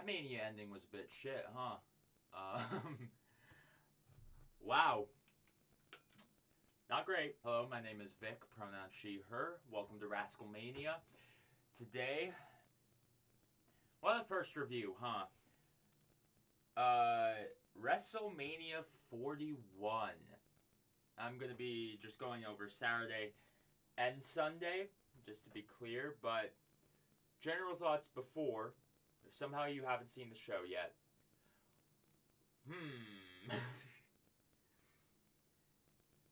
Mania ending was a bit shit, huh? Wow. Not great. Hello, my name is Vic, pronoun she, her. Welcome to WrascleMania. Today, the first review, huh? WrestleMania 41. I'm going to be just going over Saturday and Sunday, just to be clear, but general thoughts before, if somehow you haven't seen the show yet.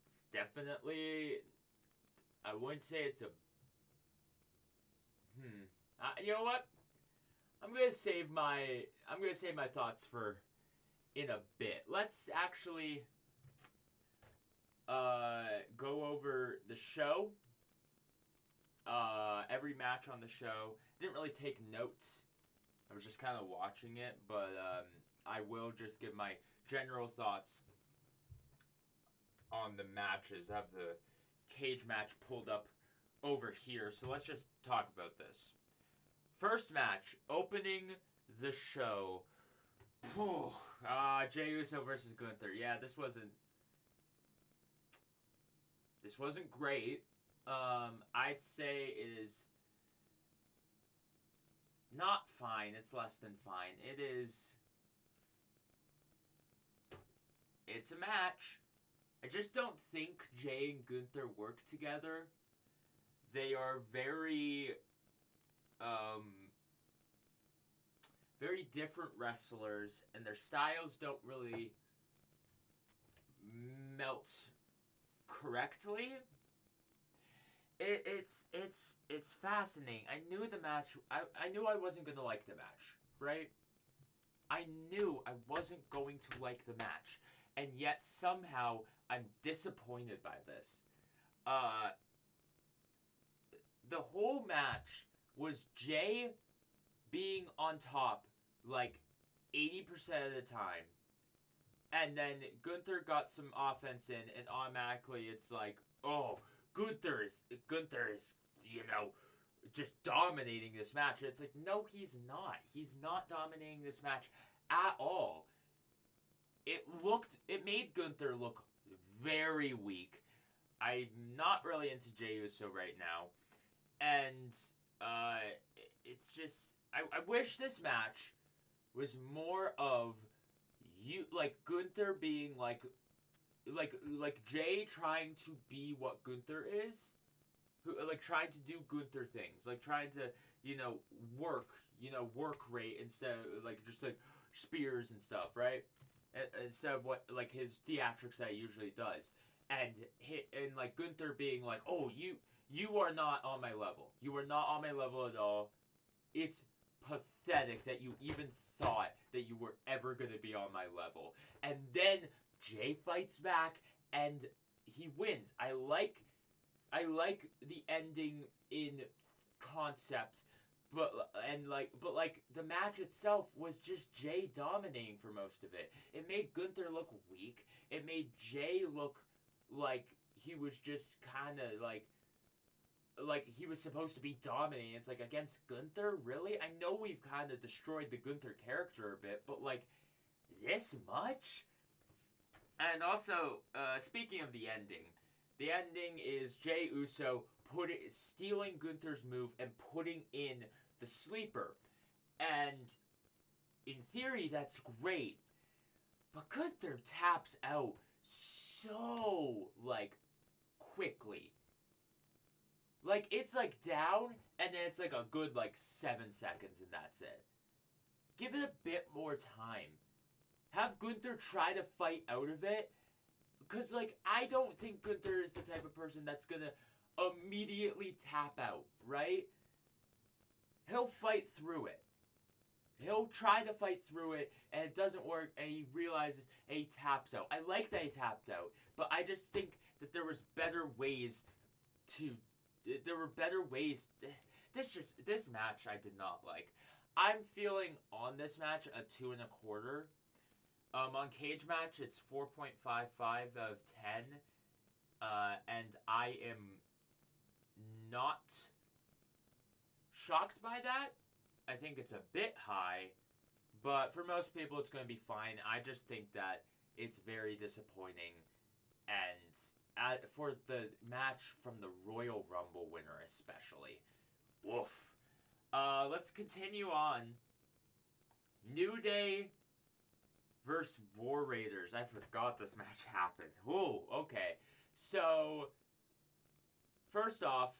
It's definitely, I wouldn't say it's a, you know what? I'm gonna save my thoughts for in a bit. Let's actually go over the show. Every match on the show. Didn't really take notes. I was just kind of watching it, but I will just give my general thoughts on the matches. I have the cage match pulled up over here, so let's just talk about this. First match, opening the show. Jey Uso versus Gunther. Yeah, this wasn't great. I'd say it is not fine. It's less than fine. It's a match. I just don't think Jey and Gunther work together. They are very different wrestlers, and their styles don't really melt correctly. It's fascinating. I knew the match. I knew I wasn't gonna like the match, right? I knew I wasn't going to like the match, and yet somehow I'm disappointed by this. The whole match was Jey being on top like 80% of the time, and then Gunther got some offense in, and automatically it's like, oh, Gunther is just dominating this match. It's like, no, he's not. He's not dominating this match at all. It made Gunther look very weak. I'm not really into Jey Uso right now. And it's just, I wish this match was more of Gunther being like Jey trying to be what Gunther is, trying to do Gunther things, trying to work rate instead of just spears and stuff, right? Instead of what his theatrics that he usually does, and Gunther being like, oh, you are not on my level. You are not on my level at all. It's pathetic that you even thought that you were ever going to be on my level. And then Jey fights back and he wins. I like the ending in concept, but the match itself was just Jey dominating for most of it. It made Gunther look weak. It made Jey look like he was just kind of like he was supposed to be dominating. It's like, against Gunther? Really? I know we've kind of destroyed the Gunther character a bit, but this much? And also, speaking of the ending is Jey Uso stealing Gunther's move and putting in the sleeper. And in theory, that's great. But Gunther taps out so, quickly. It's down, and then it's a good 7 seconds, and that's it. Give it a bit more time. Have Gunther try to fight out of it. Because, I don't think Gunther is the type of person that's gonna immediately tap out, right? He'll fight through it. He'll try to fight through it, and it doesn't work, and he realizes, and he taps out. I like that he tapped out, but I just think that there was better ways to... This match I did not like. I'm feeling on this match a 2.25. On Cage Match, it's 4.55 out of 10. And I am not shocked by that. I think it's a bit high, But for most people, it's going to be fine. I just think that it's very disappointing. And for the match from the Royal Rumble winner, especially. Woof. Let's continue on. New Day versus War Raiders. I forgot this match happened. Whoa, okay. So, first off,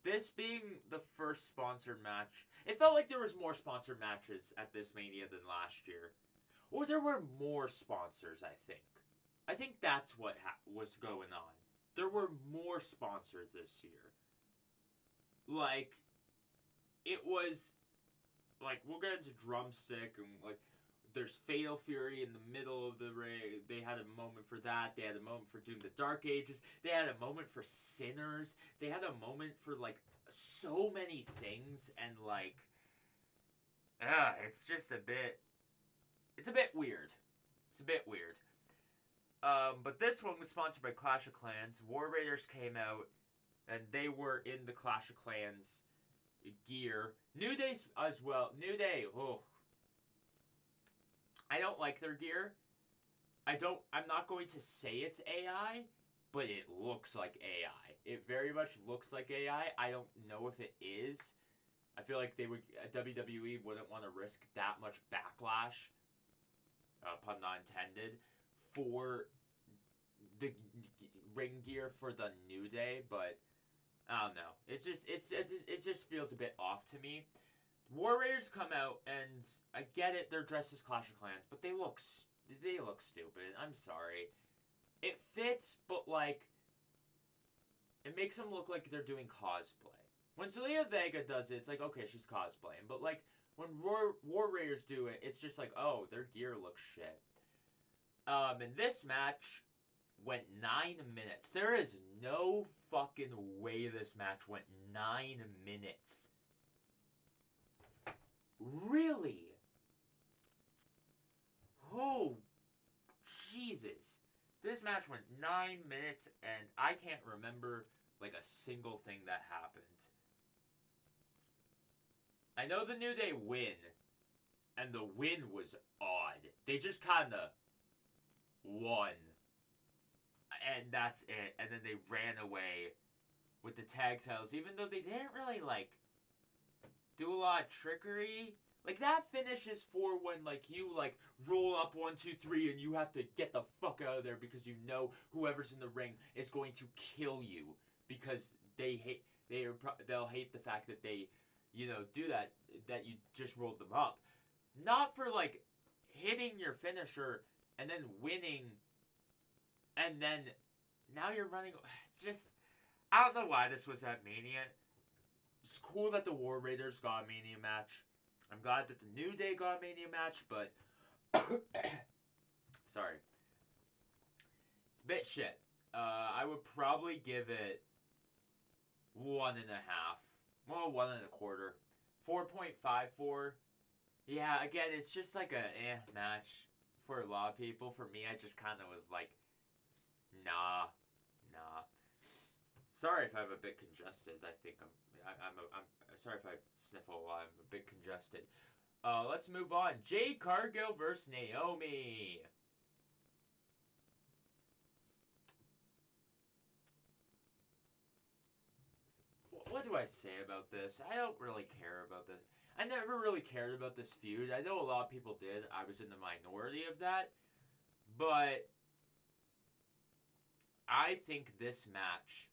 this being the first sponsored match, it felt like there was more sponsored matches at this Mania than last year. Or there were more sponsors, I think. I think that's what was going on. There were more sponsors this year. Like, it was, like, we'll get into Drumstick, and, like, there's Fatal Fury in the middle of the ring. They had a moment for that. They had a moment for Doom the Dark Ages. They had a moment for Sinners. They had a moment for, like, so many things, and, like, it's just a bit, it's a bit weird. It's a bit weird. But this one was sponsored by Clash of Clans. War Raiders came out, and they were in the Clash of Clans gear. New Day as well. New Day, I don't like their gear. I'm not going to say it's AI, but it looks like AI. It very much looks like AI. I don't know if it is. I feel like WWE wouldn't want to risk that much backlash, pun not intended, for the ring gear for the New Day, but I don't know. It just feels a bit off to me. War Raiders come out, and I get it, they're dressed as Clash of Clans, but they look stupid. I'm sorry. It fits, but, like, it makes them look like they're doing cosplay. When Zelina Vega does it, it's like, okay, she's cosplaying. But, like, when War Raiders do it, it's just like, oh, their gear looks shit. And this match went 9 minutes. There is no fucking way this match went 9 minutes. Really? Oh, Jesus. This match went 9 minutes, and I can't remember, like, a single thing that happened. I know the New Day win, and the win was odd. They just kind of won. And that's it. And then they ran away with the tag titles, even though they didn't really, like, do a lot of trickery. Like, that finish is for when, like, you, like, roll up 1, 2, 3, and you have to get the fuck out of there because you know whoever's in the ring is going to kill you because they'll hate the fact that they, you know, do that you just rolled them up. Not for, like, hitting your finisher and then winning, and then now you're running. It's just, I don't know why this was at Mania. It's cool that the War Raiders got a Mania match. I'm glad that the New Day got a Mania match, but sorry, it's a bit shit. I would probably give it 1.5. Well, 1.25. 4.54. Yeah, again, it's just like a match for a lot of people. For me, I just kind of was like, nah. Sorry if I'm a bit congested. I think I'm sorry if I sniffle a lot. I'm a bit congested. Let's move on. Jade Cargill versus Naomi. What do I say about this? I don't really care about this. I never really cared about this feud. I know a lot of people did. I was in the minority of that. But I think this match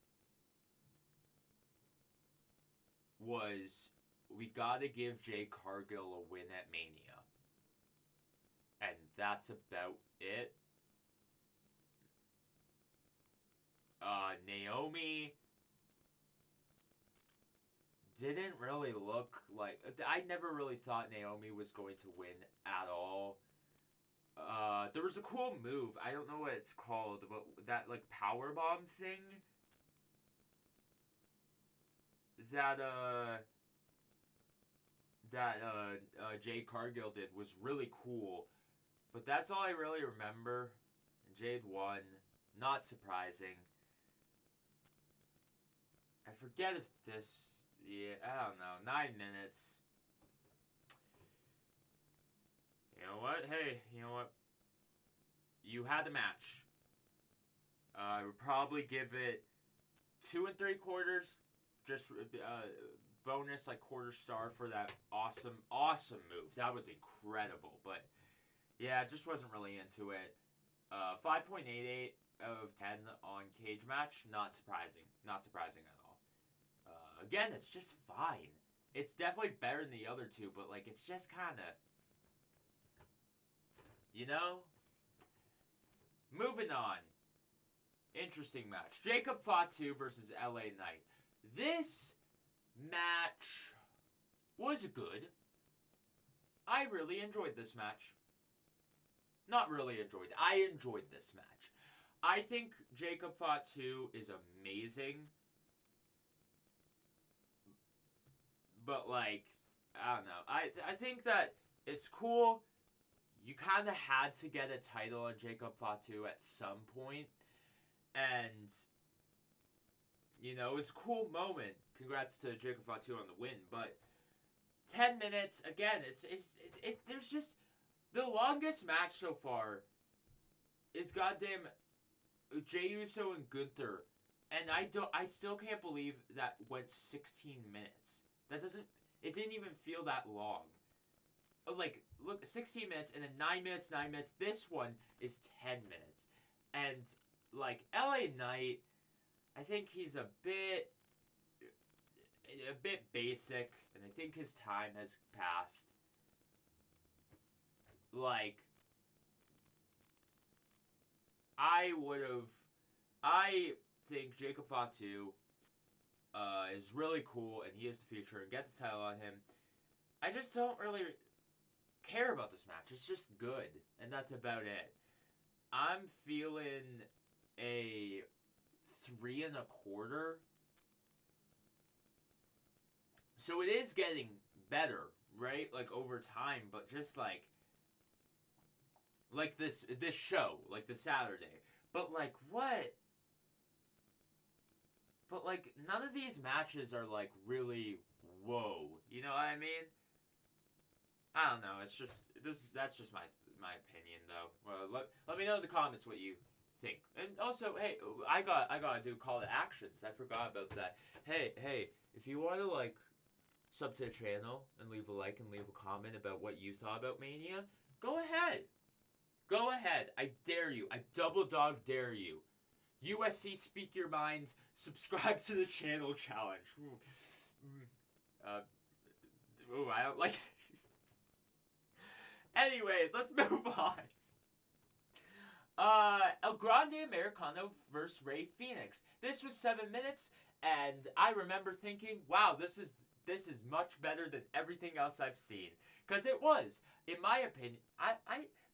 was, we gotta give Jade Cargill a win at Mania. And that's about it. Naomi didn't really look like, I never really thought Naomi was going to win at all. There was a cool move. I don't know what it's called, but that, like, powerbomb thing that Jade Cargill did was really cool. But that's all I really remember. Jade won. Not surprising. I forget if this, yeah, I don't know, 9 minutes. You know what? Hey, you know what? You had the match. I would probably give it 2 3/4. Just bonus like quarter star for that awesome move. That was incredible. But yeah, just wasn't really into it. 5.88 of 10 on cage match. Not surprising. Not surprising at all. Again, it's just fine. It's definitely better than the other two, but like it's just kind of, you know. Moving on. Interesting match. Jacob Fatu versus LA Knight. This match was good. I really enjoyed this match. Not really enjoyed. I enjoyed this match. I think Jacob Fatu is amazing. But like, I don't know. I think that it's cool. You kind of had to get a title on Jacob Fatu at some point. And, you know, it was a cool moment. Congrats to Jacob Fatu on the win. But 10 minutes, again, there's just the longest match so far is goddamn Jey Uso and Gunther. And I still can't believe that went 16 minutes. It didn't even feel that long. Like, look, 16 minutes and then 9 minutes, 9 minutes. This one is 10 minutes. And, like, LA Knight, I think he's a bit basic, and I think his time has passed. Like, I think Jacob Fatu is really cool, and he is the future, and get the title on him. I just don't really care about this match. It's just good, and that's about it. I'm feeling a 3 1/4. So it is getting better, right? Like over time, but just like this show, like the Saturday. But like what? But like none of these matches are like really whoa. You know what I mean? I don't know. It's just that's just my opinion though. Well, let me know in the comments what you think. And also, hey, I gotta do call to actions. I forgot about that. Hey, if you want to like sub to the channel and leave a like and leave a comment about what you thought about Mania, go ahead. Go ahead. I dare you. I double dog dare you. USC Speak Your Minds. Subscribe to the channel challenge. I don't like it. Anyways, let's move on. El Grande Americano versus Rey Fenix. This was 7 minutes, and I remember thinking, wow, this is much better than everything else I've seen. Because it was, in my opinion,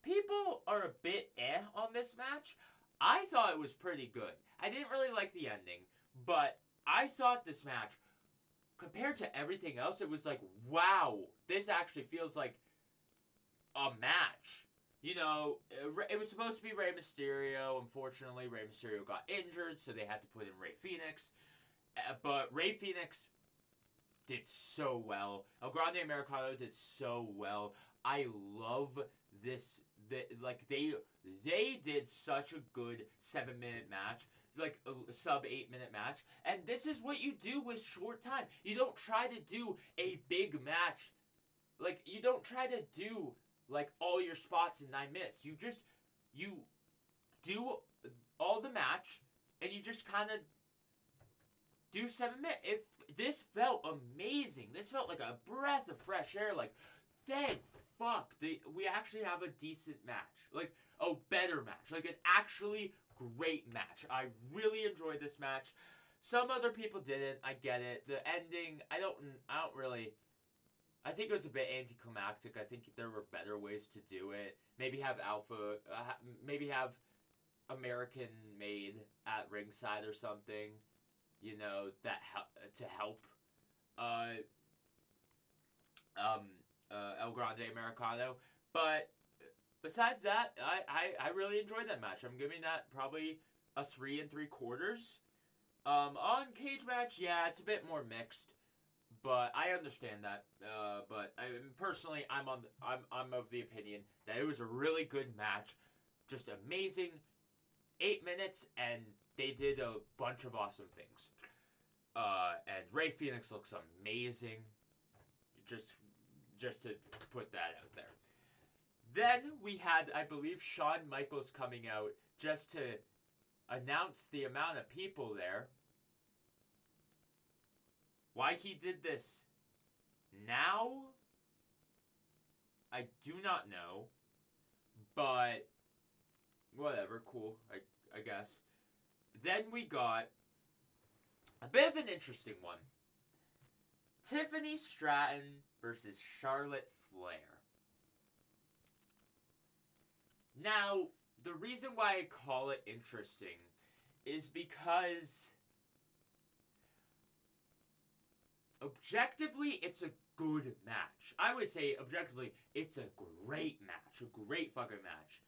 people are a bit on this match. I thought it was pretty good. I didn't really like the ending, but I thought this match, compared to everything else, it was like, wow, this actually feels like a match. You know, it was supposed to be Rey Mysterio. Unfortunately, Rey Mysterio got injured, so they had to put in Rey Fenix. But Rey Fenix did so well. El Grande Americano did so well. I love this. They did such a good 7-minute match. Like a sub 8-minute match. And this is what you do with short time. You don't try to do a big match. Like, you don't try to do like all your spots in 9 minutes. You do all the match and you just kind of do 7 minutes. If this felt amazing. This felt like a breath of fresh air. Like, thank fuck we actually have a decent match. Like, a better match. Like, an actually great match. I really enjoyed this match. Some other people didn't. I get it. The ending, I don't really. I think it was a bit anticlimactic. I think there were better ways to do it. Maybe have Alpha. Maybe have American made at ringside or something. You know, that to help. El Grande Americano. But besides that, I really enjoyed that match. I'm giving that probably a 3 3/4. On cage match, yeah, it's a bit more mixed. but I understand that. But personally, I'm of the opinion that it was a really good match, just amazing, 8 minutes, and they did a bunch of awesome things. And Rey Fenix looks amazing. Just to put that out there. Then we had, I believe, Shawn Michaels coming out just to announce the amount of people there. Why he did this now, I do not know. But whatever, cool, I guess. Then we got a bit of an interesting one. Tiffany Stratton versus Charlotte Flair. Now, the reason why I call it interesting is because objectively, it's a good match. I would say, objectively, it's a great match. A great fucking match.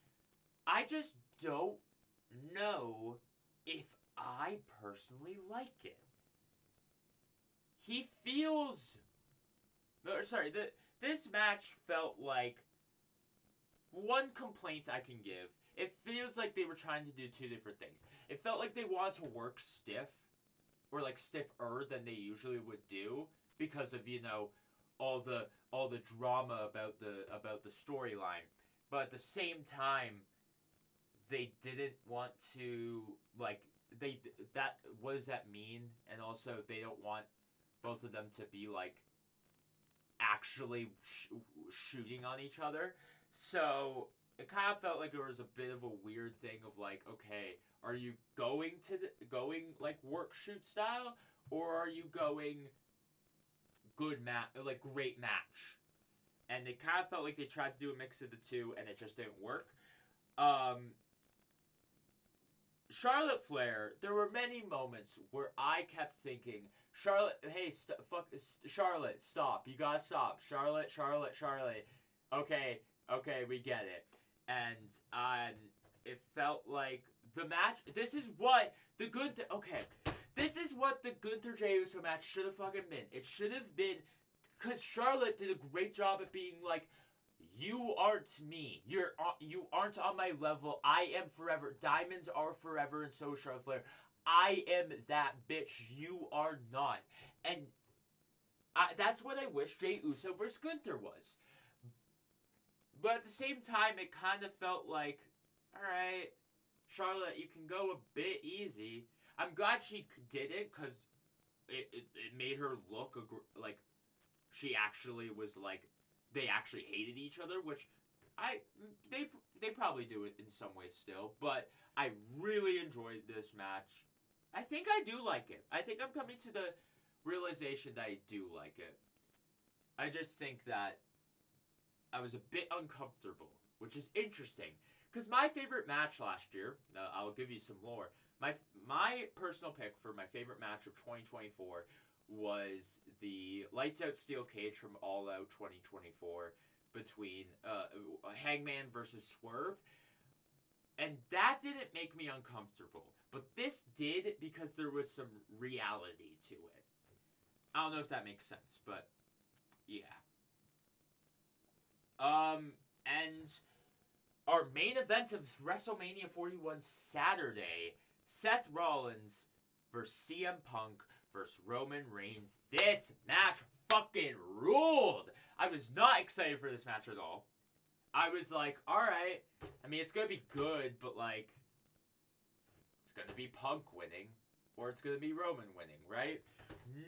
I just don't know if I personally like it. He feels... This match felt like... One complaint I can give, it feels like they were trying to do two different things. It felt like they wanted to work stiff, or like stiffer than they usually would do, because of, you know, all the drama about the storyline. But at the same time, they didn't want to, like, what does that mean? And also, they don't want both of them to be, like, actually shooting on each other. So, it kind of felt like there was a bit of a weird thing of, like, okay, are you going like, work shoot style? Or are you going great match? And it kind of felt like they tried to do a mix of the two, and it just didn't work. Charlotte Flair, there were many moments where I kept thinking, Charlotte, hey, Charlotte, stop. You gotta stop. Charlotte. Okay, we get it. And it felt like the match, this is what the Gunther J. Uso match should have fucking been. It should have been, because Charlotte did a great job at being like, you aren't me. You aren't on my level. I am forever. Diamonds are forever, and so is Charlotte Flair. I am that bitch. You are not. And that's what I wish Jey Uso versus Gunther was. But at the same time, it kind of felt like, alright, Charlotte, you can go a bit easy. I'm glad she did it, because it made her look like she actually was like, they actually hated each other, which they probably do it in some ways still, but I really enjoyed this match. I think I do like it. I think I'm coming to the realization that I do like it. I just think that I was a bit uncomfortable, which is interesting, because my favorite match last year, I'll give you some lore, my personal pick for my favorite match of 2024 was the Lights Out Steel Cage from All Out 2024 between Hangman versus Swerve. And that didn't make me uncomfortable. But this did, because there was some reality to it. I don't know if that makes sense, but yeah. And our main event of WrestleMania 41 Saturday, Seth Rollins versus CM Punk versus Roman Reigns. This match fucking ruled. I was not excited for this match at all. I was like, alright. I mean, it's gonna be good, but like, it's gonna be Punk winning, or it's gonna be Roman winning, right?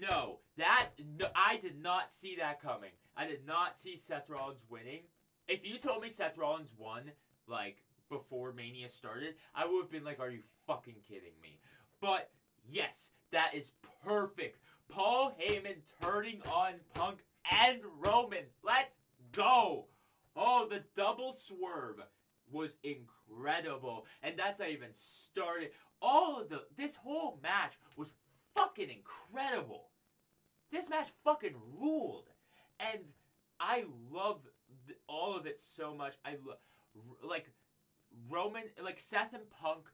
No, I did not see that coming. I did not see Seth Rollins winning. If you told me Seth Rollins won, like, before Mania started, I would have been like, are you fucking kidding me? But, yes, that is perfect. Paul Heyman turning on Punk and Roman. Let's go. Oh, the double swerve was incredible. And that's not even started. This whole match was fucking incredible. This match fucking ruled. And I love all of it so much. I love, like, Roman, like, Seth and Punk.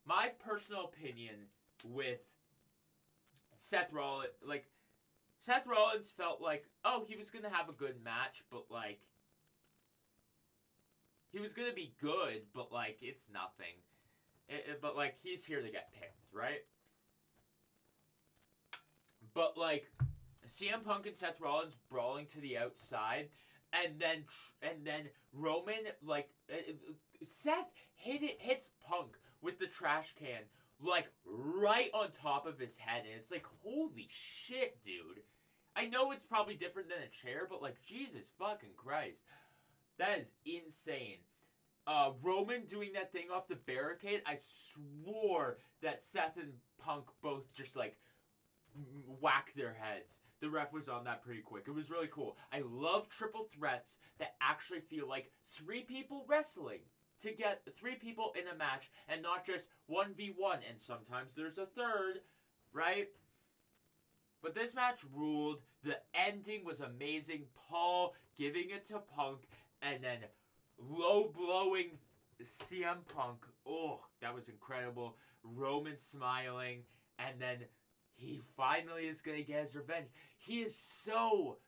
My personal opinion with Seth Rollins. Like, Seth Rollins felt like, oh, he was going to have a good match, but, like, he was going to be good, but, like, it's nothing. But, like, he's here to get picked, right? But, like, CM Punk and Seth Rollins brawling to the outside, and then Roman, like, Seth hits Punk with the trash can, like, right on top of his head, and it's like, holy shit, dude. I know it's probably different than a chair, but, like, Jesus fucking Christ. That is insane. Roman doing that thing off the barricade, I swore that Seth and Punk both just, like, whack their heads. The ref was on that pretty quick. It was really cool. I love triple threats that actually feel like 3 people wrestling to get 3 people in a match and not just 1v1, and sometimes there's a third, right? But this match ruled. The ending was amazing. Paul giving it to Punk and then low blowing CM Punk. Oh, that was incredible. Roman smiling, and then he finally is gonna get his revenge. He still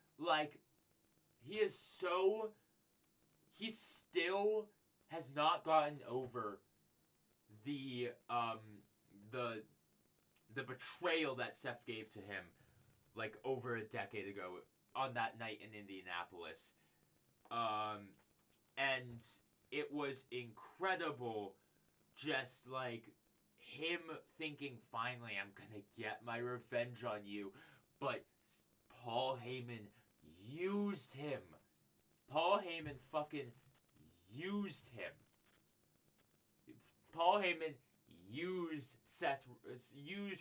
has not gotten over the betrayal that Seth gave to him, like, over a decade ago on that night in Indianapolis. And it was incredible, just, like, him thinking, finally, I'm gonna get my revenge on you. But Paul Heyman used him. Paul Heyman fucking used him. Paul Heyman used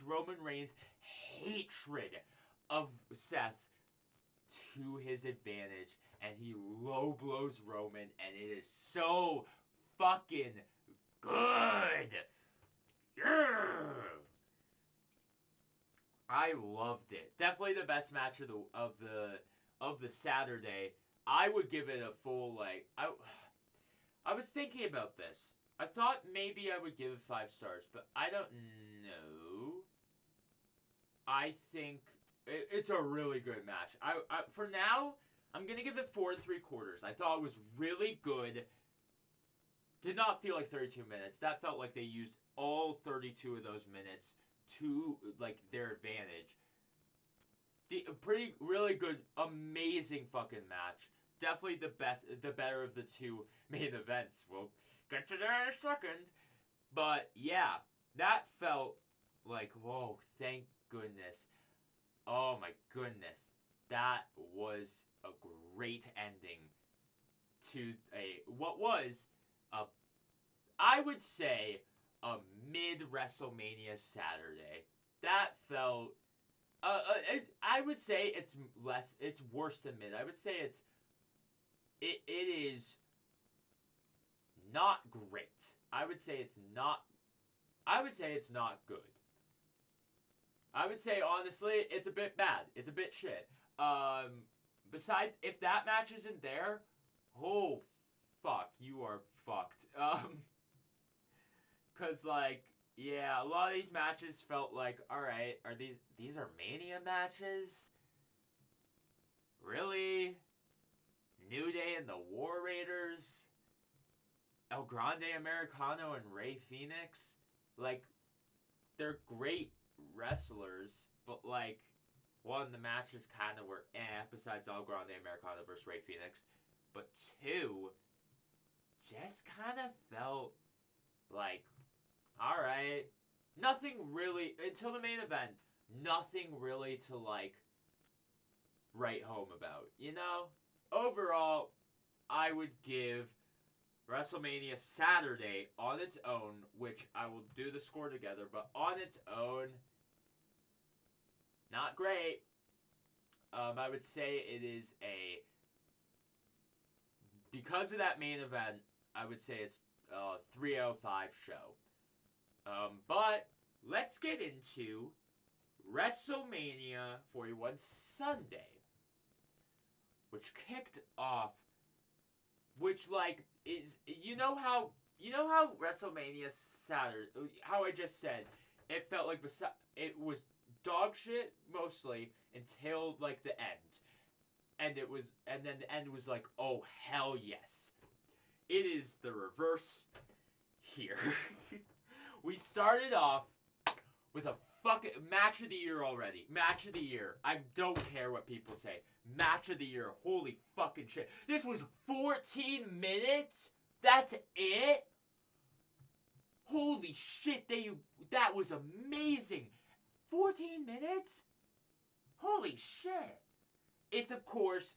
Roman Reigns' hatred of Seth to his advantage, and he low blows Roman, and it is so fucking good. Yeah. I loved it. Definitely the best match of the Saturday. I would give it a full, like, I was thinking about this. I thought maybe I would give it 5 stars, but I don't know. I think it's a really good match. I for now, I'm gonna give it 4 3/4. I thought it was really good. Did not feel like 32 minutes. That felt like they used all 32 of those minutes to, like, their advantage. Really good, amazing fucking match. Definitely the better of the 2 main events. We'll get to that in a second. But yeah, that felt like, whoa, thank goodness. Oh my goodness. That was a great ending to what was I would say a mid WrestleMania Saturday. That felt I would say it's worse than mid. I would say it is not great. I would say it's not good. I would say, honestly, it's a bit bad. It's a bit shit. Besides, if that match isn't there, oh, fuck, you are fucked. Cause, like, yeah, a lot of these matches felt like, alright, are these are Mania matches? Really? New Day and the War Raiders? El Grande Americano and Rey Fenix? Like, they're great wrestlers, but, like, one, the matches kind of were besides El Grande Americano versus Rey Fenix. But 2, just kind of felt like, alright, nothing really, until the main event, nothing really to, like, write home about, you know? Overall, I would give WrestleMania Saturday on its own, which I will do the score together, but on its own, not great. I would say it is because of that main event, I would say it's a 3 out of 5 show. But let's get into WrestleMania 41 Sunday, which kicked off, which, like, is, you know how WrestleMania Saturday, how I just said, it felt like it was dog shit mostly until like the end. And then the end was like, oh hell yes. It is the reverse here. We started off with a fucking match of the year already. Match of the year. I don't care what people say. Match of the year. Holy fucking shit. This was 14 minutes? That's it? Holy shit, that was amazing. 14 minutes? Holy shit. It's, of course,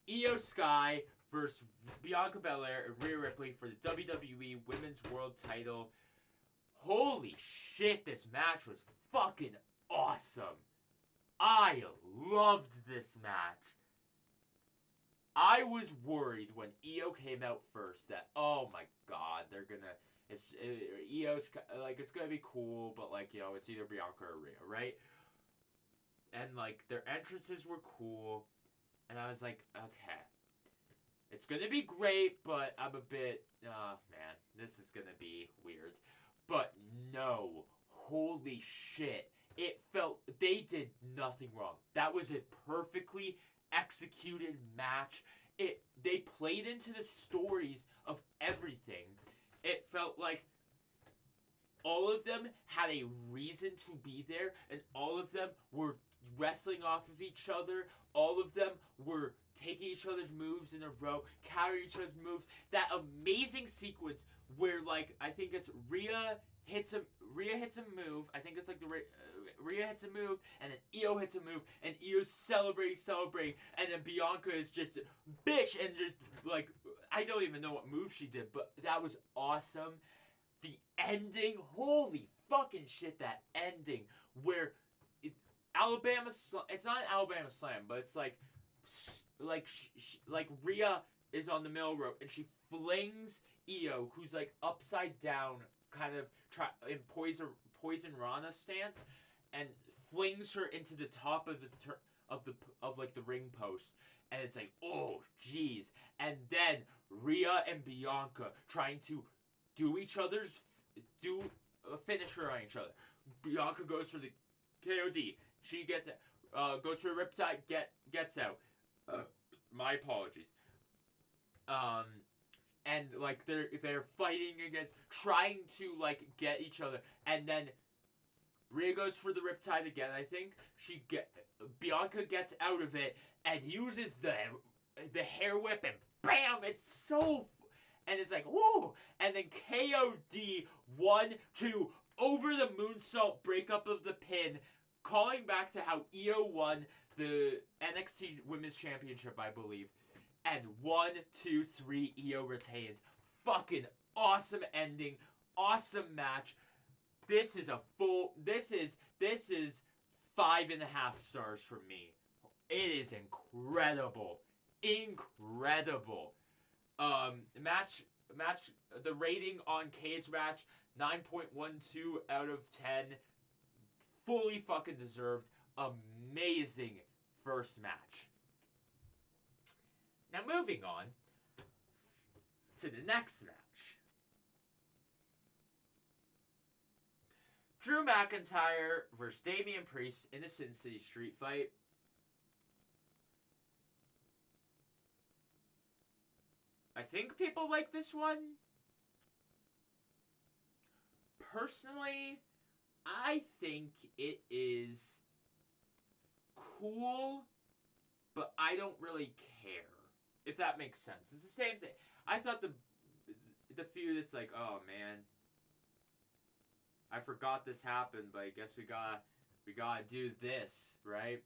Io Sky versus Bianca Belair and Rhea Ripley for the WWE Women's World Title. Holy shit, this match was fucking awesome. I loved this match. I was worried when Io came out first that, oh my god, they're gonna... Io's, like, it's gonna be cool, but, like, you know, it's either Bianca or Rhea, right? And, like, their entrances were cool, and I was like, okay. It's gonna be great, but I'm a bit, man, this is gonna be weird. But no, holy shit. It felt, they did nothing wrong. That was a perfectly executed match. They played into the stories of everything. It felt like all of them had a reason to be there, and all of them were wrestling off of each other. All of them were taking each other's moves in a row, carrying each other's moves. That amazing sequence where, like, I think it's Rhea hits a move. I think it's like Rhea hits a move, and then Io hits a move, and Io's celebrating, and then Bianca is just bitch and just like, I don't even know what move she did, but that was awesome. The ending, holy fucking shit, that ending where it's not an Alabama Slam, but it's like Rhea is on the middle rope and she flings Io, who's like upside down, kind of in Poison Rana stance, and flings her into the top of the ring post, and it's like, oh jeez, and then Rhea and Bianca trying to do a finisher on each other. Bianca goes for the KOD. She gets goes for a Riptide, gets out. My apologies. And like they're fighting against, trying to like get each other, and then Rhea goes for the Riptide again. I think Bianca gets out of it and uses the hair whip, and bam! It's so, and it's like woo! And then KOD 1-2 over the moonsault breakup of the pin, calling back to how Io won the NXT Women's Championship, I believe. And 1, 2, 3, Io retains. Fucking awesome ending, awesome match. This is 5.5 stars from me. It is incredible. Match, the rating on Cage Match, 9.12 out of 10. Fully fucking deserved. Amazing first match. Now moving on to the next match. Drew McIntyre versus Damian Priest in a Sin City Street Fight. I think people like this one. Personally, I think it is cool, but I don't really care. If that makes sense. It's the same thing. I thought the feud, it's like, oh man, I forgot this happened, but I guess we gotta do this, right?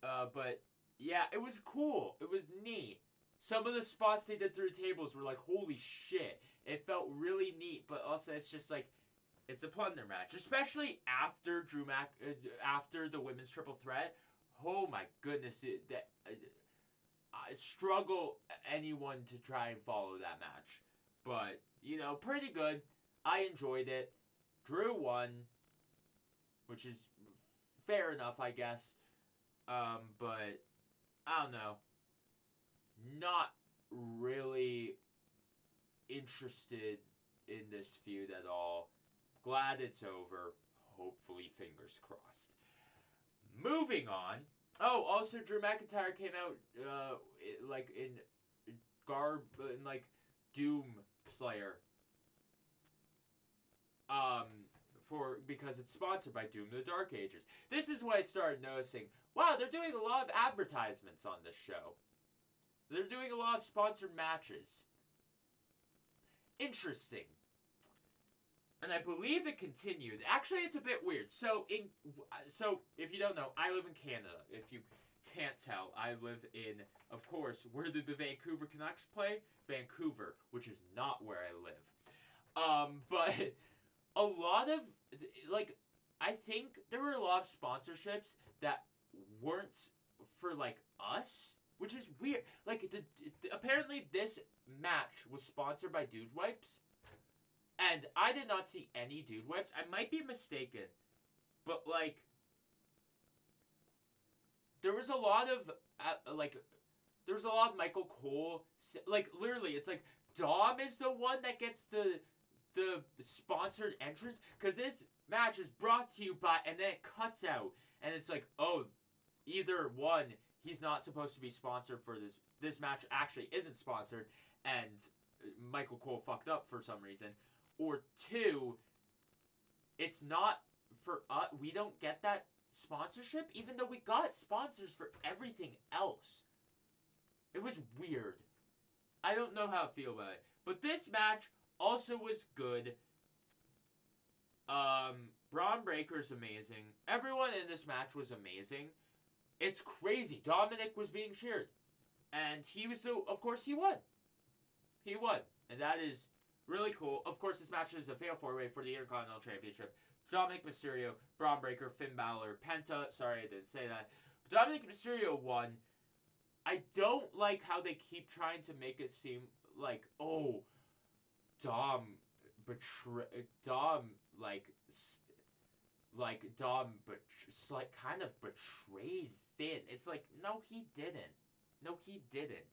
But yeah, it was cool. It was neat. Some of the spots they did through tables were like, holy shit. It felt really neat, but also it's just like, it's a plunder match, especially after after the women's triple threat. Oh my goodness, I struggle anyone to try and follow that match. But, you know, pretty good. I enjoyed it. Drew won, which is fair enough, I guess. But, I don't know. Not really interested in this feud at all. Glad it's over. hopefully, fingers crossed. Moving on. Oh, also Drew McIntyre came out like in like Doom Slayer. Because it's sponsored by Doom the Dark Ages. This is when I started noticing, wow, they're doing a lot of advertisements on this show. They're doing a lot of sponsored matches. Interesting. And I believe it continued. Actually, it's a bit weird. So if you don't know, I live in Canada. If you can't tell, I live in, of course, where did the Vancouver Canucks play? Vancouver, which is not where I live. But a lot of, like, I think there were a lot of sponsorships that weren't for, like, us, which is weird. Like, apparently this match was sponsored by Dude Wipes, and I did not see any Dude Wipes. I might be mistaken, but, like, there was a lot of, there was a lot of Michael Cole, like, literally, it's like, Dom is the one that gets the sponsored entrance, because this match is brought to you by, and then it cuts out, and it's like, oh, either one, he's not supposed to be sponsored for this match actually isn't sponsored, and Michael Cole fucked up for some reason, or two, it's not for us, we don't get that sponsorship, even though we got sponsors for everything else. It was weird. I don't know how I feel about it, but this match also was good. Braun Breaker's amazing. Everyone in this match was amazing. It's crazy. Dominic was being cheered. And he was of course he won. He won. And that is really cool. Of course, this match is a fatal 4-way for the Intercontinental Championship. Dominic Mysterio, Braun Breaker, Finn Balor, Penta. Sorry, I didn't say that. But Dominic Mysterio won. I don't like how they keep trying to make it seem like, oh, Dom kind of betrayed Finn. It's like, no, he didn't. No, he didn't.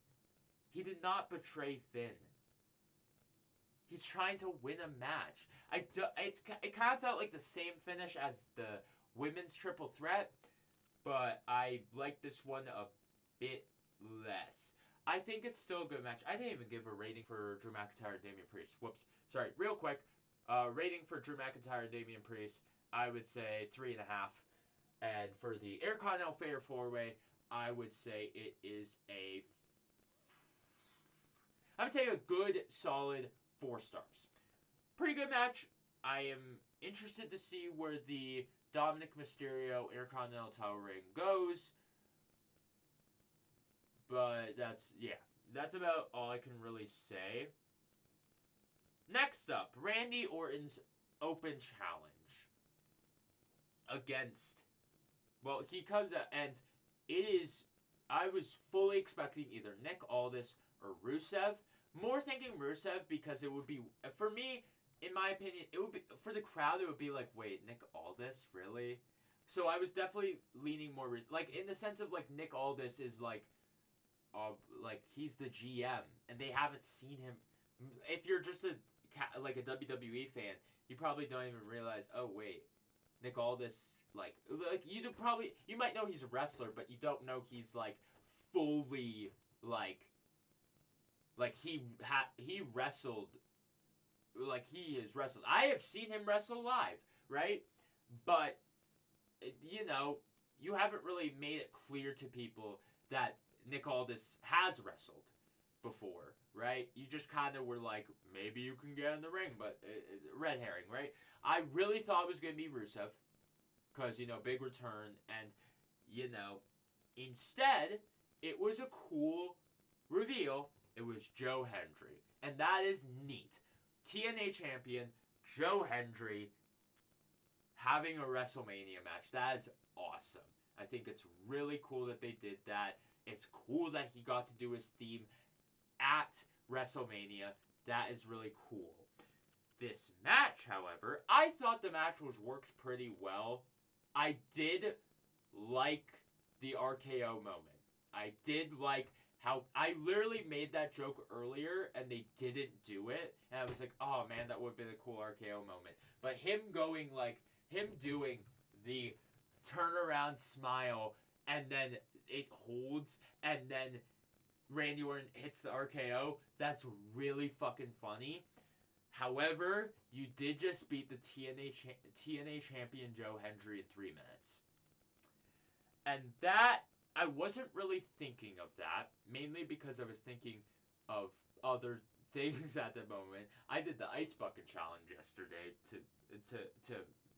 He did not betray Finn. He's trying to win a match. It kind of felt like the same finish as the women's triple threat, but I like this one a bit less. I think it's still a good match. I didn't even give a rating for Drew McIntyre and Damian Priest. Whoops. Sorry, real quick. Rating for Drew McIntyre and Damian Priest, I would say 3.5. And for the Intercontinental Fatal 4-Way, I would say it is I would say a good, solid 4 stars. Pretty good match. I am interested to see where the Dominic Mysterio Intercontinental title reign goes. But that's about all I can really say. Next up, Randy Orton's Open Challenge against, well, he comes out, and I was fully expecting either Nick Aldis or Rusev. More thinking Rusev because it would be, for me, in my opinion, it would be, for the crowd, it would be like, wait, Nick Aldis, really? So I was definitely leaning more, like, in the sense of, like, Nick Aldis is, like he's the GM, and they haven't seen him. If you're just a WWE fan, you probably don't even realize, oh, wait, Nick Aldis, like you might know he's a wrestler, but you don't know he's, like, fully, like he wrestled, like, he has wrestled. I have seen him wrestle live, right? But, you know, you haven't really made it clear to people that Nick Aldis has wrestled before, right? You just kind of were like, maybe you can get in the ring, but red herring, right? I really thought it was going to be Rusev, because, you know, big return, and, you know, instead, it was a cool reveal. It was Joe Hendry, and that is neat. TNA champion, Joe Hendry, having a WrestleMania match. That is awesome. I think it's really cool that they did that. It's cool that he got to do his theme at WrestleMania. That is really cool. This match, however, I thought the match was worked pretty well. I did like the RKO moment. I did like how I literally made that joke earlier and they didn't do it. And I was like, oh man, that would have been a cool RKO moment. But him going, like, him doing the turnaround smile and then it holds and then Randy Orton hits the RKO, that's really fucking funny. However, you did just beat the TNA champion Joe Hendry in 3 minutes. And that, I wasn't really thinking of that, mainly because I was thinking of other things at the moment. I did the ice bucket challenge yesterday to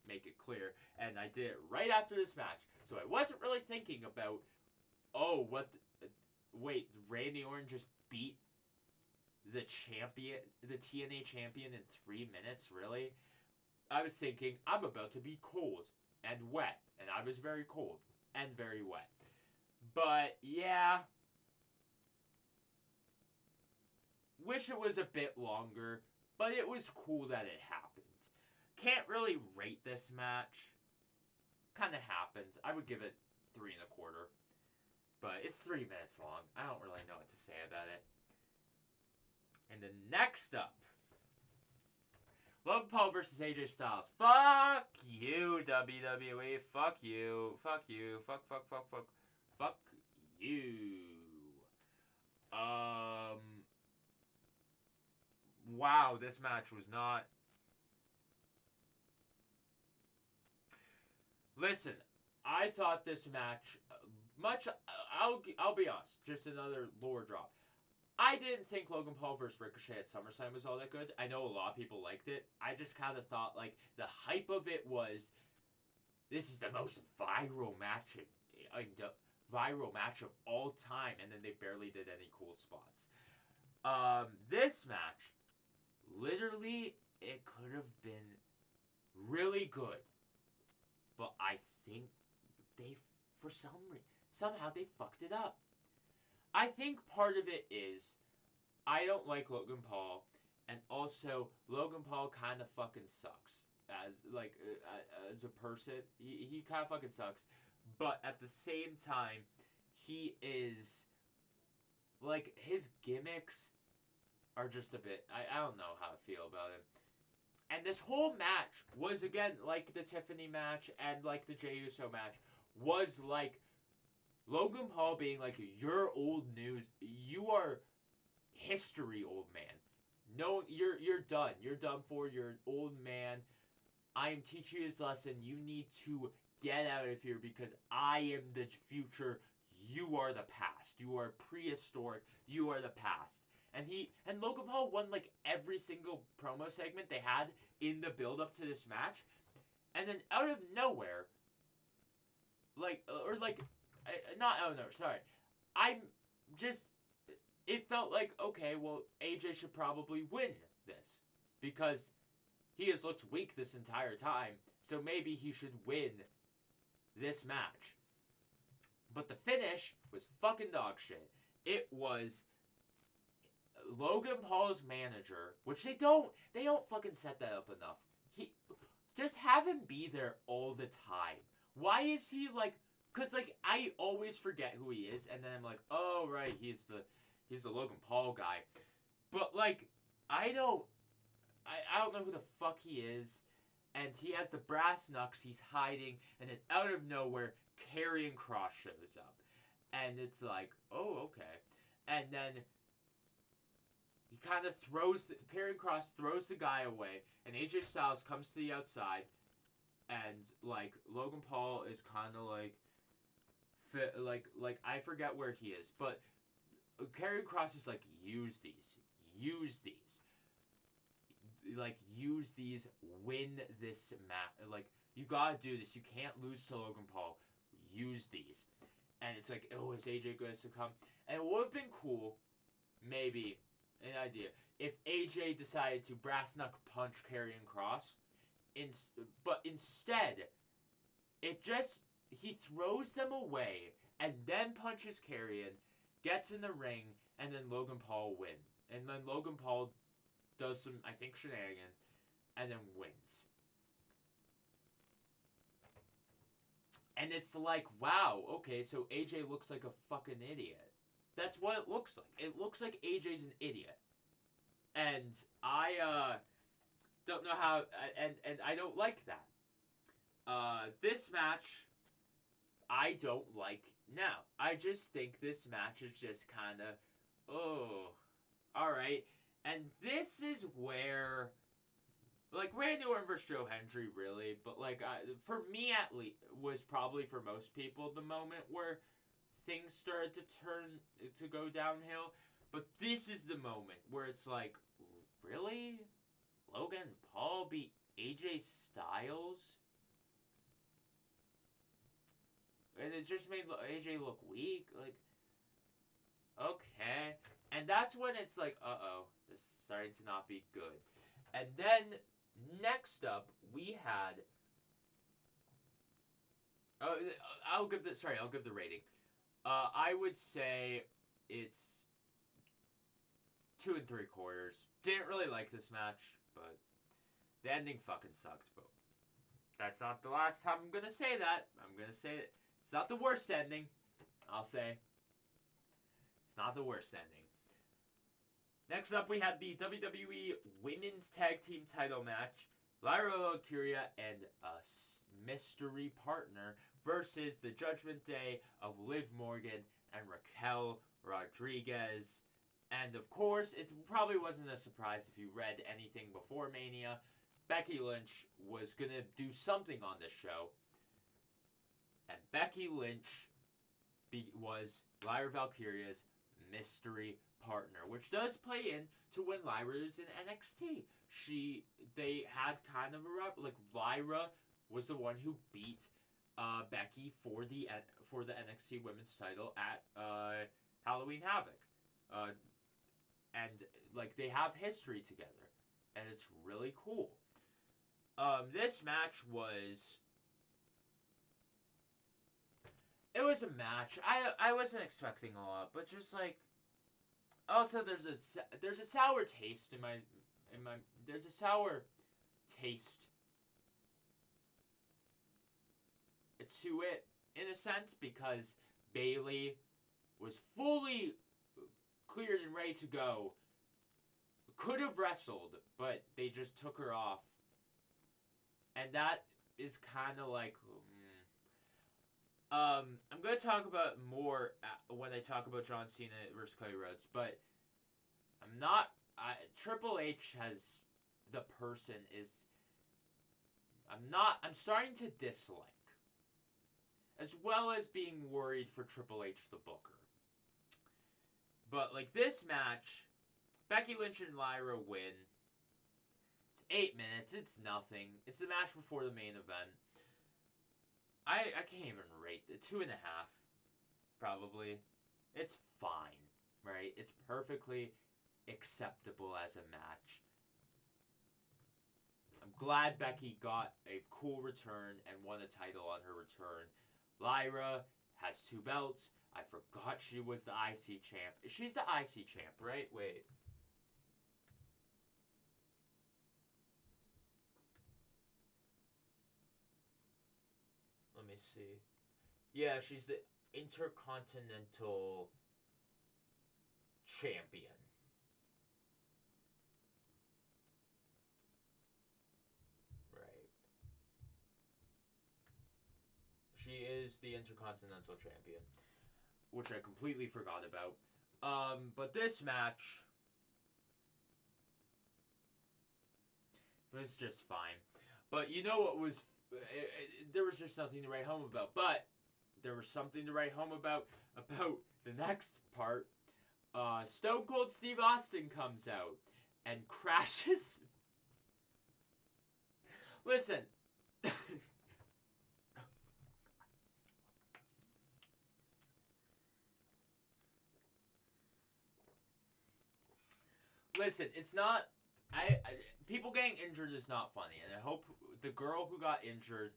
make it clear, and I did it right after this match. So I wasn't really thinking about, wait, Randy Orton just beat the TNA champion in 3 minutes, really? I was thinking, I'm about to be cold and wet, and I was very cold and very wet. But, yeah, wish it was a bit longer, but it was cool that it happened. Can't really rate this match. Kind of happens. I would give it 3 1/4. But it's 3 minutes long. I don't really know what to say about it. And then next up, Logan Paul versus AJ Styles. Fuck you, WWE. Fuck you. Fuck you. Fuck you. Wow, this match was not. Listen, I thought this match I'll be honest, just another lore drop. I didn't think Logan Paul versus Ricochet at SummerSlam was all that good. I know a lot of people liked it. I just kind of thought, like, the hype of it was, this is the most viral match of all time, and then they barely did any cool spots. This match, literally, it could have been really good, but I think they, for somehow they fucked it up. I think part of it is I don't like Logan Paul, and also Logan Paul kind of fucking sucks as a person. He kind of fucking sucks, but at the same time, he is like, his gimmicks are just a bit. I don't know how to feel about him. And this whole match was, again, like the Tiffany match and like the Jey Uso match, was like Logan Paul being like, you're old news. You are history, old man. No, you're done. You're done for. You're an old man. I am teaching you this lesson. You need to get out of here because I am the future. You are the past. You are prehistoric. You are the past. And Logan Paul won like every single promo segment they had in the build up to this match. And then out of nowhere, not out of nowhere, sorry. It felt like, okay, well, AJ should probably win this. Because he has looked weak this entire time. So maybe he should win this match. But the finish was fucking dog shit. It was Logan Paul's manager, which they don't fucking set that up enough. Just have him be there all the time. Why is he like? Cause like I always forget who he is, and then I'm like, oh right, he's the Logan Paul guy. But like, I don't know who the fuck he is, and he has the brass knucks. He's hiding, and then out of nowhere, Karrion Kross shows up, and it's like, oh okay, and then he kind of Karrion Kross throws the guy away, and AJ Styles comes to the outside, and like Logan Paul is kind of like I forget where he is, but Karrion Kross is like, use these, win this match. Like, you gotta do this. You can't lose to Logan Paul. Use these, and it's like, oh, is AJ going to come? And it would have been cool, maybe. An idea. If AJ decided to brass knuck punch Karrion Kross, but instead, he throws them away and then punches Karrion, gets in the ring, and then Logan Paul wins. And then Logan Paul does some, I think, shenanigans, and then wins. And it's like, wow, okay, so AJ looks like a fucking idiot. That's what it looks like. It looks like AJ's an idiot. And I don't know how, and I don't like that. This match, I don't like now. I just think this match is just kind of, oh, alright. And this is where, like, Randy Orton versus Joe Hendry, really, but, like, for me at least, was probably for most people the moment where things started to go downhill. But this is the moment where it's like, really? Logan Paul beat AJ Styles? And it just made AJ look weak. Like, okay. And that's when it's like, uh-oh, this is starting to not be good. And then, next up, we had... I'll give the rating. I would say it's 2 3/4. Didn't really like this match, but the ending fucking sucked. But that's not the last time I'm gonna say that. I'm gonna say it. It's not the worst ending. I'll say. It's not the worst ending. Next up, we had the WWE Women's Tag Team Title match. Lyra Valkyria and a mystery partner versus the Judgment Day of Liv Morgan and Raquel Rodriguez. And of course, it probably wasn't a surprise if you read anything before Mania. Becky Lynch was going to do something on this show. And Becky Lynch was Lyra Valkyria's mystery partner, which does play in to when Lyra is in NXT. They had kind of a like Lyra was the one who beat Becky for the NXT Women's Title at Halloween Havoc, and like they have history together, and it's really cool. This match was. It was a match. I wasn't expecting a lot, but just like. Also, there's a sour taste in my there's a sour taste to it in a sense because Bayley was fully cleared and ready to go. Could have wrestled, but they just took her off, and that is kind of like. I'm going to talk about more when I talk about John Cena versus Cody Rhodes, but I'm not... Triple H has... The person is... I'm starting to dislike. As well as being worried for Triple H, the booker. But, like, this match, Becky Lynch and Lyra win. It's 8 minutes, it's nothing. It's the match before the main event. I can't even rate it. 2.5, probably. It's fine, right? It's perfectly acceptable as a match. I'm glad Becky got a cool return and won a title on her return. Lyra has 2 belts. I forgot she was the IC champ. She's the IC champ, right? Wait. Let me see. Yeah, she's the Intercontinental Champion. Right. She is the Intercontinental Champion, which I completely forgot about. But this match was just fine. But you know what was... there was just nothing to write home about. But there was something to write home about the next part. Stone Cold Steve Austin comes out and crashes. Listen. Listen, it's not... people getting injured is not funny, and I hope the girl who got injured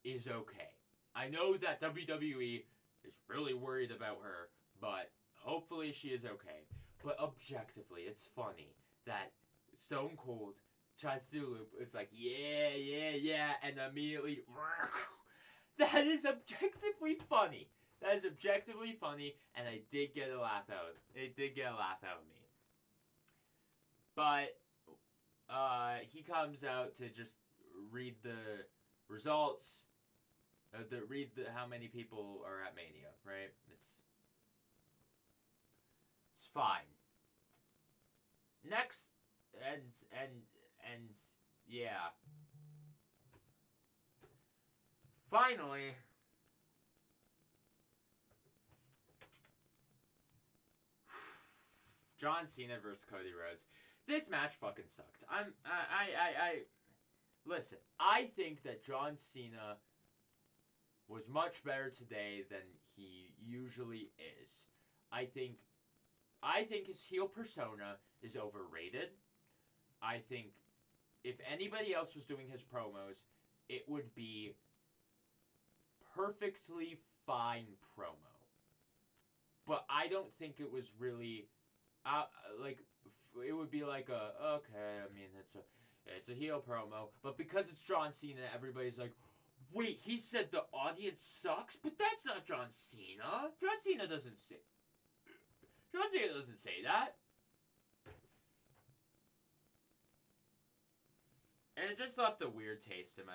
is okay. I know that WWE is really worried about her, but hopefully she is okay. But objectively, it's funny that Stone Cold tries to do a loop. It's like, yeah, and immediately... That is objectively funny. That is objectively funny, and I did get a laugh out. It did get a laugh out of me. But... he comes out to just read the results. Read how many people are at Mania, right? It's fine. Next, and yeah. Finally, John Cena versus Cody Rhodes. This match fucking sucked. Listen, I think that John Cena was much better today than he usually is. I think his heel persona is overrated. I think if anybody else was doing his promos, it would be perfectly fine promo. But I don't think it was really it would be like okay, I mean it's a heel promo, but because it's John Cena, everybody's like, wait, he said the audience sucks, but that's not John Cena. John Cena doesn't say that. And it just left a weird taste in my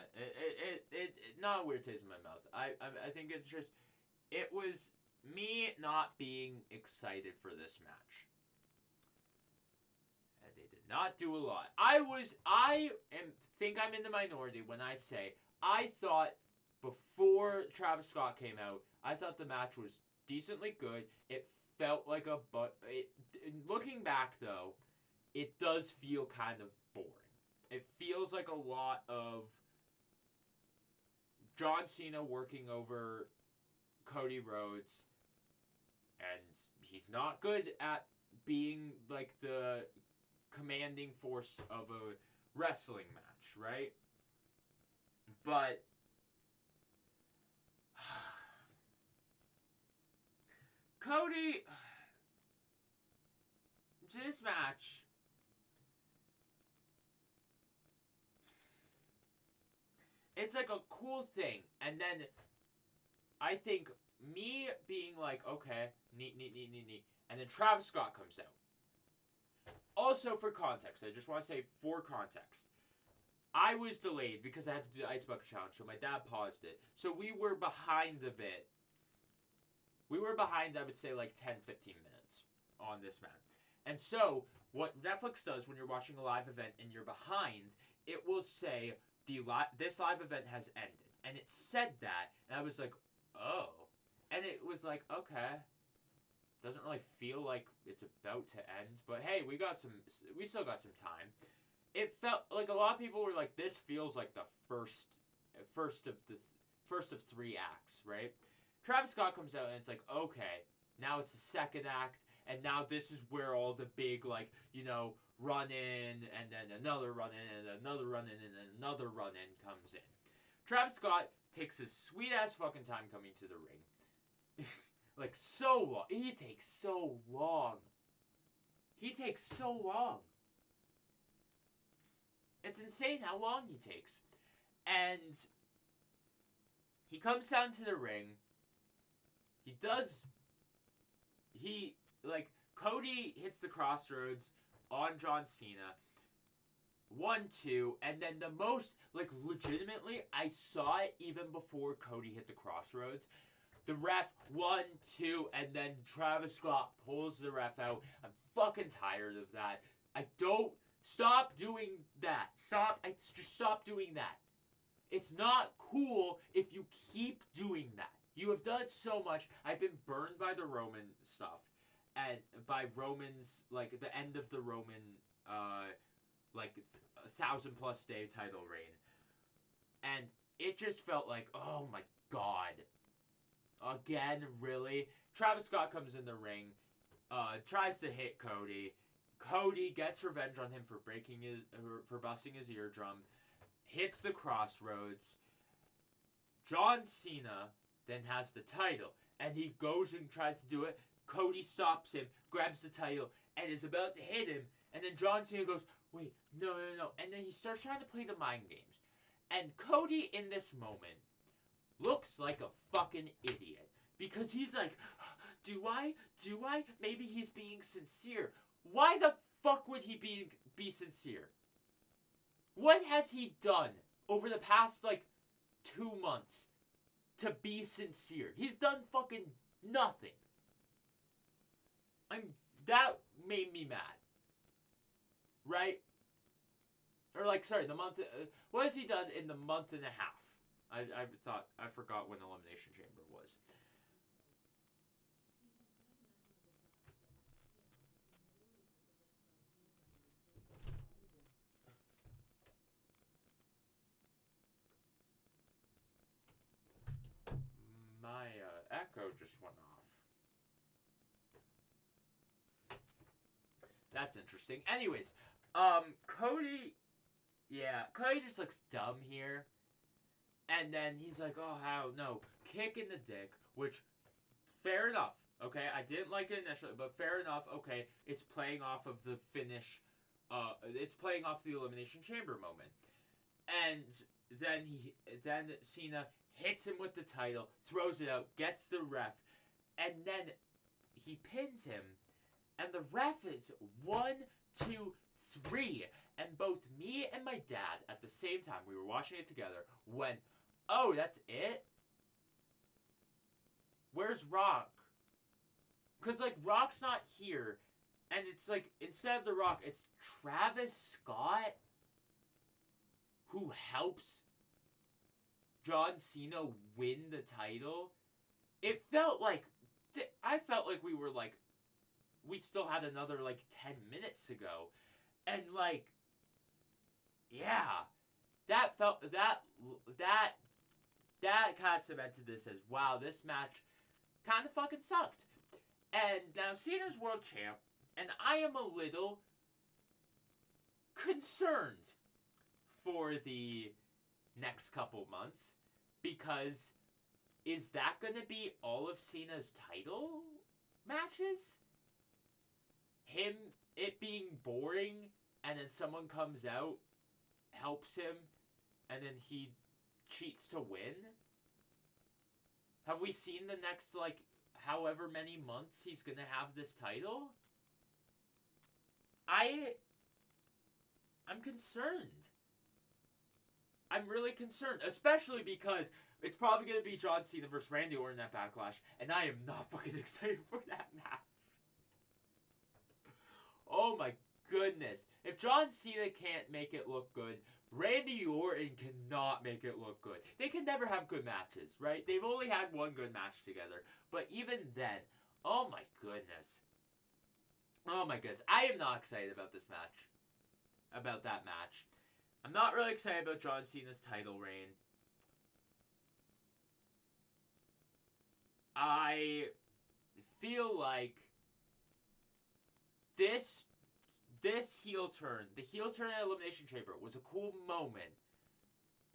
not a weird taste in my mouth. I think it's just it was me not being excited for this match. And they did not do a lot. Think I'm in the minority when I say I thought before Travis Scott came out, I thought the match was decently good. It felt like looking back though, it does feel kind of boring. It feels like a lot of John Cena working over Cody Rhodes, and he's not good at being like the commanding force of a wrestling match, right? But Cody, this match, it's like a cool thing, and then I think me being like, okay, neat, and then Travis Scott comes out. Also, for context, I just want to say, for context, I was delayed because I had to do the Ice Bucket Challenge, so my dad paused it. So we were behind a bit. We were behind, I would say, like 10, 15 minutes on this match. And so, what Netflix does when you're watching a live event and you're behind, it will say, this live event has ended. And it said that, and I was like, oh. And it was like, okay. Doesn't really feel like it's about to end, but hey, we still got some time. It felt like a lot of people were like, this feels like the first of 3 acts, right? Travis Scott comes out and it's like, okay, now it's the second act, and now this is where all the big, like, run in, and then another run in, and another run in, and then another run in comes in. Travis Scott takes his sweet ass fucking time coming to the ring. Like, so long. He takes so long. It's insane how long he takes. And he comes down to the ring. Cody hits the crossroads on John Cena. 1-2, and then the most, legitimately, I saw it even before Cody hit the crossroads. The ref 1-2, and then Travis Scott pulls the ref out. I'm fucking tired of that. Stop doing that. Just stop doing that. It's not cool if you keep doing that. You have done it so much. I've been burned by the Roman stuff, and by Roman's, the end of the Roman, 1,000+ day title reign. And it just felt like, oh my god. Again, really? Travis Scott comes in the ring, tries to hit Cody. Cody gets revenge on him for busting his eardrum, hits the crossroads. John Cena then has the title, and he goes and tries to do it. Cody stops him, grabs the title, and is about to hit him, and then John Cena goes, wait, no, and then he starts trying to play the mind games. And Cody, in this moment, looks like a fucking idiot. Because he's like, do I? Maybe he's being sincere. Why the fuck would he be sincere? What has he done over the past, 2 months to be sincere. He's done fucking nothing. That made me mad. Right? Or like, sorry, the month. What has he done in the month and a half? I forgot when Elimination Chamber was. My echo just went off. That's interesting. Anyways, Cody, yeah, Cody just looks dumb here. And then he's like, oh, how? No, kick in the dick, which, fair enough. Okay, I didn't like it initially, but fair enough. Okay, it's playing off of the finish. It's playing off the Elimination Chamber moment. And then Cena hits him with the title, throws it out, gets the ref, and then he pins him. And the ref is 1, 2, 3. And both me and my dad, at the same time, we were watching it together, went, oh, that's it? Where's Rock? Because, like, Rock's not here. And it's like, instead of The Rock, it's Travis Scott who helps John Cena win the title. It felt like, I felt like we were like, we still had another like 10 minutes to go. And like, yeah, that kind of cemented this as, wow, this match kind of fucking sucked. And now Cena's world champ, and I am a little concerned for the next couple months, because is that going to be all of Cena's title matches? It being boring, and then someone comes out, helps him, and then he cheats to win? Have we seen the next, like, however many months he's gonna have this title? I'm concerned. I'm really concerned, especially because it's probably gonna be John Cena versus Randy Orton at Backlash, and I am not fucking excited for that match. Oh my goodness. If John Cena can't make it look good, Randy Orton cannot make it look good. They can never have good matches, right? They've only had one good match together. But even then, oh my goodness. Oh my goodness. I am not excited about this match. About that match. I'm not really excited about John Cena's title reign. I feel like this heel turn, the heel turn at Elimination Chamber, was a cool moment,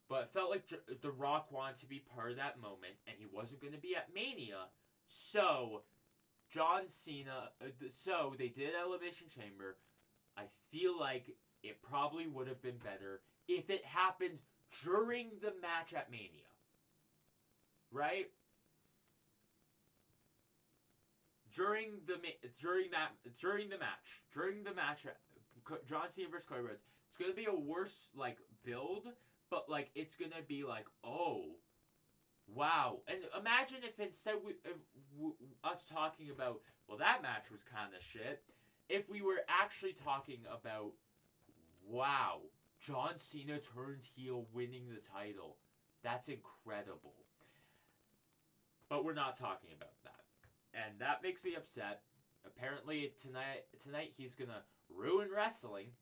but it felt like The Rock wanted to be part of that moment, and he wasn't going to be at Mania, so John Cena, so they did Elimination Chamber. I feel like it probably would have been better if it happened during the match at Mania, right? During the match, John Cena versus Cody Rhodes, it's gonna be a worse like build, but like it's gonna be like, oh, wow. And imagine if instead us talking about, well, that match was kind of shit, if we were actually talking about, wow, John Cena turned heel, winning the title. That's incredible. But we're not talking about that. And that makes me upset. Apparently tonight he's gonna ruin wrestling.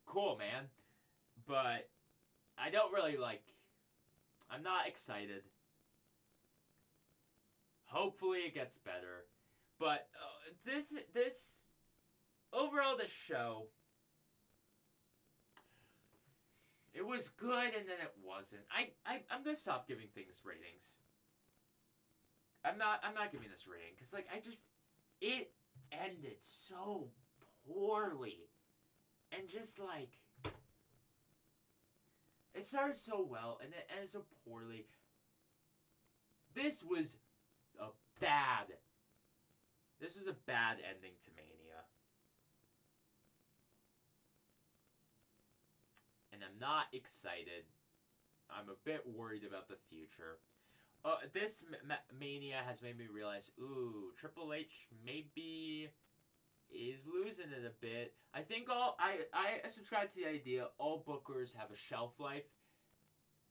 Cool, man. But I don't really I'm not excited. Hopefully it gets better. But this overall, this show, it was good, and then it wasn't. I'm gonna stop giving things ratings. I'm not giving this rating because it ended so poorly, and just it started so well and it ended so poorly. This was a bad ending to Mania. And then I'm not excited. I'm a bit worried about the future. This Mania has made me realize, ooh, Triple H maybe is losing it a bit. I think I subscribe to the idea all bookers have a shelf life.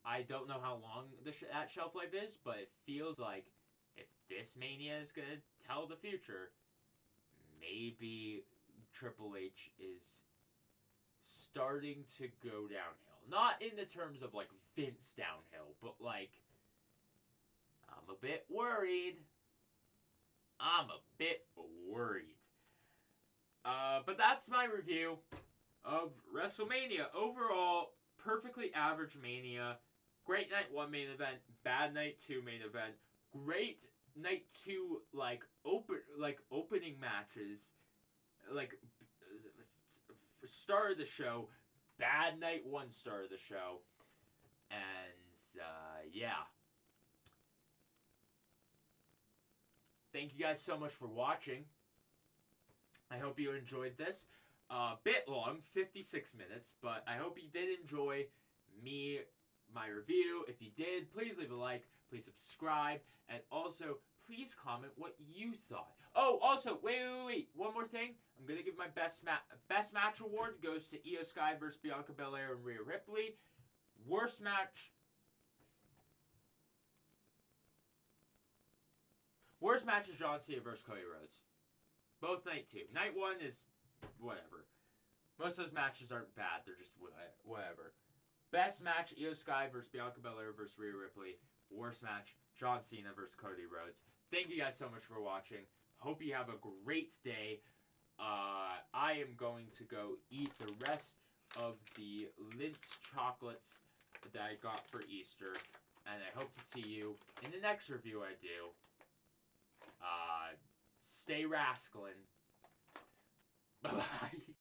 I don't know how long that shelf life is, but it feels like if this Mania is gonna tell the future, maybe Triple H is starting to go downhill. Not in the terms of like Vince downhill, but like I'm a bit worried. But that's my review of WrestleMania. Overall, perfectly average Mania. Great night 1 main event, bad night 2 main event. Great night 2 opening matches. Star of the show. Bad night 1 star of the show. And yeah. Thank you guys so much for watching. I hope you enjoyed this. Bit long, 56 minutes, but I hope you did enjoy my review. If you did, please leave a like, please subscribe, and also please comment what you thought. Oh, also, wait. One more thing. I'm gonna give my best match award goes to Io Sky versus Bianca Belair and Rhea Ripley. Worst match is John Cena versus Cody Rhodes. Both night 2. Night 1 is whatever. Most of those matches aren't bad. They're just whatever. Best match, Io Sky versus Bianca Belair versus Rhea Ripley. Worst match, John Cena versus Cody Rhodes. Thank you guys so much for watching. Hope you have a great day. I am going to go eat the rest of the Lindt chocolates that I got for Easter. And I hope to see you in the next review I do. Stay wrestling. Bye-bye.